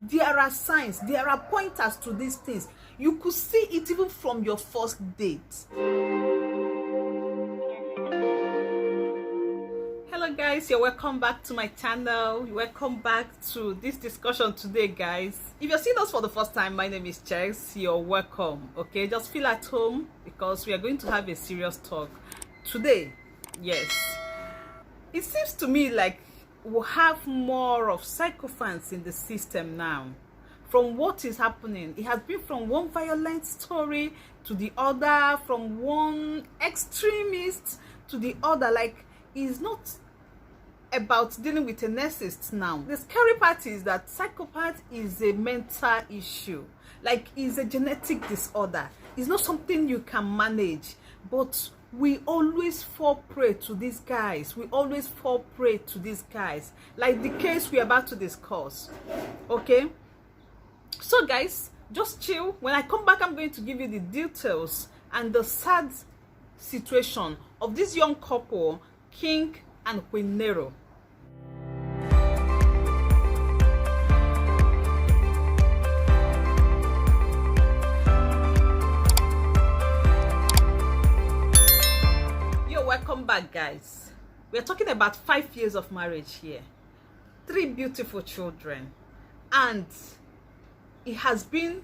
There are signs, there are pointers to these things. You could see it even from your first date. Hello guys, you're welcome back to my channel. Welcome back to this discussion today, guys. If you're seeing us for the first time, my name is Chess. You're welcome. Okay, just feel at home because we are going to have a serious talk today. Yes, it seems to me like we'll have more of psychopaths in the system now. From what is happening, it has been from one violent story to the other, from one extremist to the other. Like, it's not about dealing with a narcissist now. The scary part is that psychopath is a mental issue. Like, it's a genetic disorder. It's not something you can manage. But we always fall prey to these guys. We always fall prey to these guys. Like the case we're about to discuss. Okay? So guys, just chill. When I come back, I'm going to give you the details and the sad situation of this young couple, King and Queen Nero. Welcome back, guys. We're talking about 5 years of marriage here, 3 beautiful children, and it has been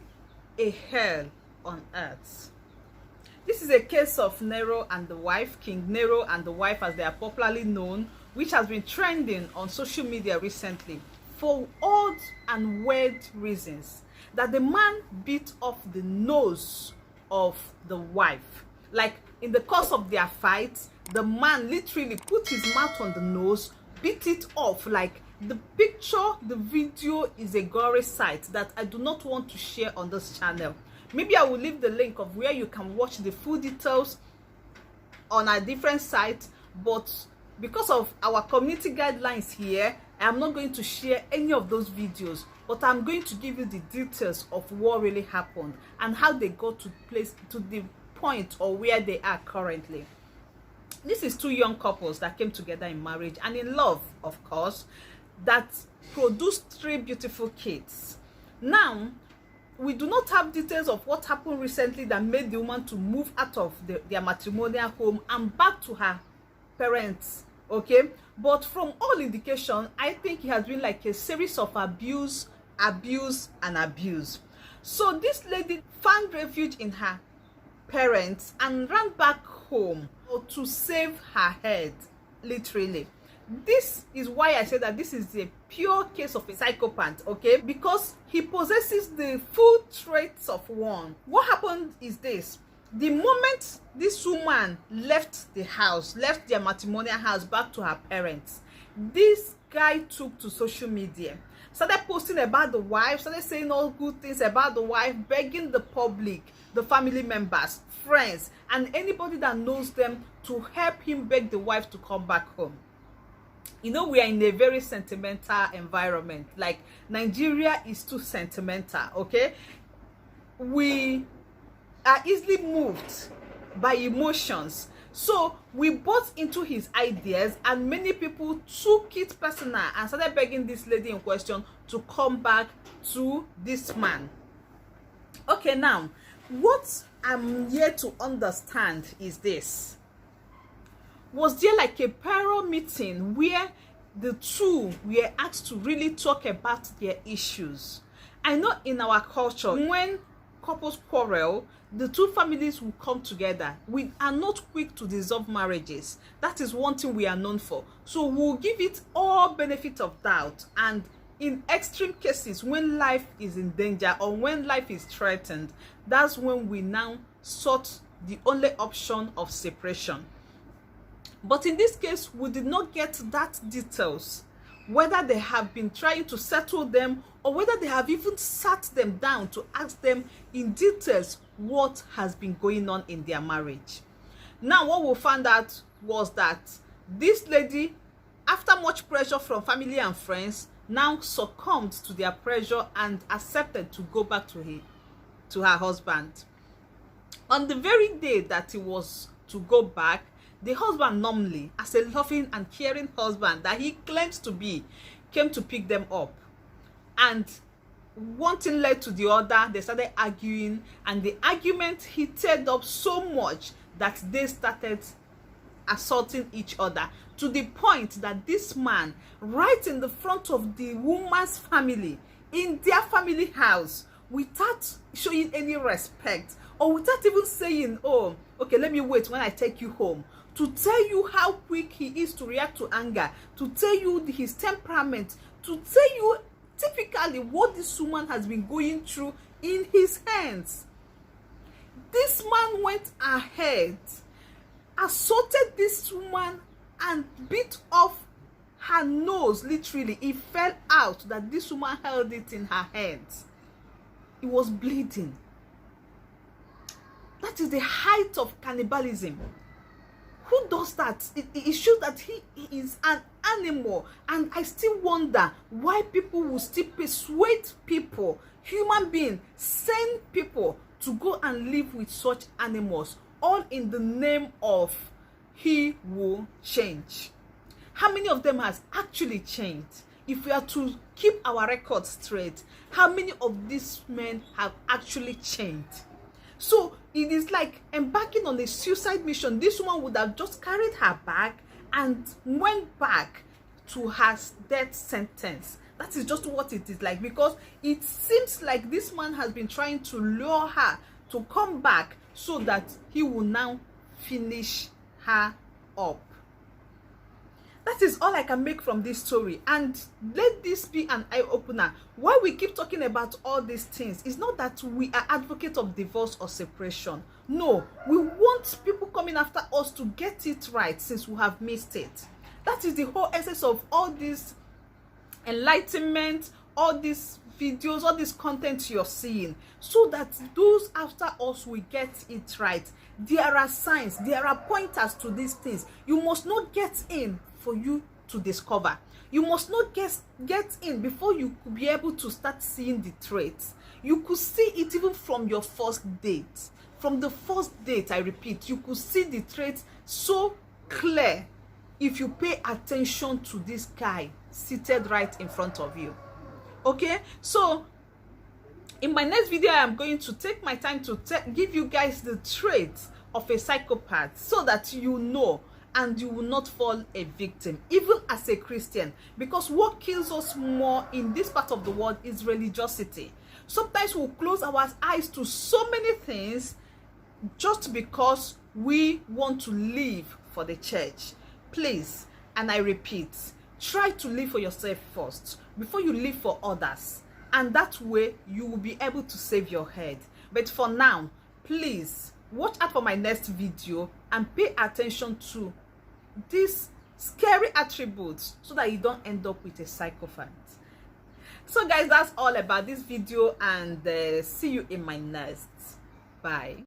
a hell on earth. This is a case of Nero and the wife, King Nero and the wife as they are popularly known, which has been trending on social media recently for odd and weird reasons. That the man bit off the nose of the wife. Like, in the course of their fight, the man literally put his mouth on the nose, bit it off. Like, the picture, the video is a gory sight that I do not want to share on this channel. Maybe I will leave the link of where you can watch the full details on a different site, but because of our community guidelines here, I am not going to share any of those videos, but I'm going to give you the details of what really happened and how they got to place to the point or where they are currently. This is 2 young couples that came together in marriage and in love, of course, that produced 3 beautiful kids. Now, we do not have details of what happened recently that made the woman to move out of their matrimonial home and back to her parents, okay? But from all indication, I think it has been like a series of abuse. So this lady found refuge in her parents and ran back home to save her head, literally. This is why I say that this is a pure case of a psychopath, okay? Because he possesses the full traits of one. What happened is this: the moment this woman left the house, left their matrimonial house back to her parents, this guy took to social media, started posting about the wife, started saying all good things about the wife, begging the public, the family members, friends, and anybody that knows them to help him beg the wife to come back home. You know, we are in a very sentimental environment. Like, Nigeria is too sentimental, okay? We are easily moved by emotions. So we bought into his ideas, and many people took it personal and started begging this lady in question to come back to this man. Okay, now, what I'm here to understand is this: was there like a parallel meeting where the two were asked to really talk about their issues? I know in our culture, when couples quarrel, the 2 families will come together. We are not quick to dissolve marriages. That is one thing we are known for. So we'll give it all benefit of doubt, and in extreme cases, when life is in danger or when life is threatened, that's when we now sought the only option of separation. But in this case, we did not get that details, whether they have been trying to settle them or whether they have even sat them down to ask them in details what has been going on in their marriage. Now, what we found out was that this lady, after much pressure from family and friends, now succumbed to their pressure and accepted to go back to her husband. On the very day that he was to go back, the husband, normally as a loving and caring husband that he claims to be, came to pick them up. And one thing led to the other. They started arguing, and the argument heated up so much that they started assaulting each other, to the point that this man, right in the front of the woman's family, in their family house, without showing any respect, or without even saying, oh, okay, let me wait when I take you home, to tell you how quick he is to react to anger, to tell you his temperament, to tell you typically what this woman has been going through in his hands. This man went ahead, assaulted this woman, and bit off her nose. Literally, it fell out that this woman held it in her hands. It was bleeding. That is the height of cannibalism. Who does that? It shows that he is an animal. And I still wonder why people will still persuade people, human beings, send people to go and live with such animals, all in the name of he will change. How many of them has actually changed? If we are to keep our records straight, how many of these men have actually changed? So it is like embarking on a suicide mission. This woman would have just carried her bag and went back to her death sentence. That is just what it is like, because it seems like this man has been trying to lure her to come back so that he will now finish her up. That is all I can make from this story, and let this be an eye-opener. Why we keep talking about all these things is not that we are advocates of divorce or separation. No, we want people coming after us to get it right since we have missed it. That is the whole essence of all this enlightenment, all these videos, all this content you're seeing, so that those after us will get it right. There are signs, there are pointers to these things. You must not get in for you to discover. You must not get in before you could be able to start seeing the traits. You could see it even from your first date. From the first date, I repeat, you could see the traits so clear if you pay attention to this guy seated right in front of you. Okay, so in my next video, I am going to take my time to give you guys the traits of a psychopath, so that you know and you will not fall a victim, even as a Christian. Because what kills us more in this part of the world is religiosity. Sometimes we'll close our eyes to so many things just because we want to live for the church. Please, and I repeat, try to live for yourself first before you live for others, and that way you will be able to save your head. But for now, please watch out for my next video and pay attention to these scary attributes so that you don't end up with a psychopath. So guys, that's all about this video, and see you in my next. Bye.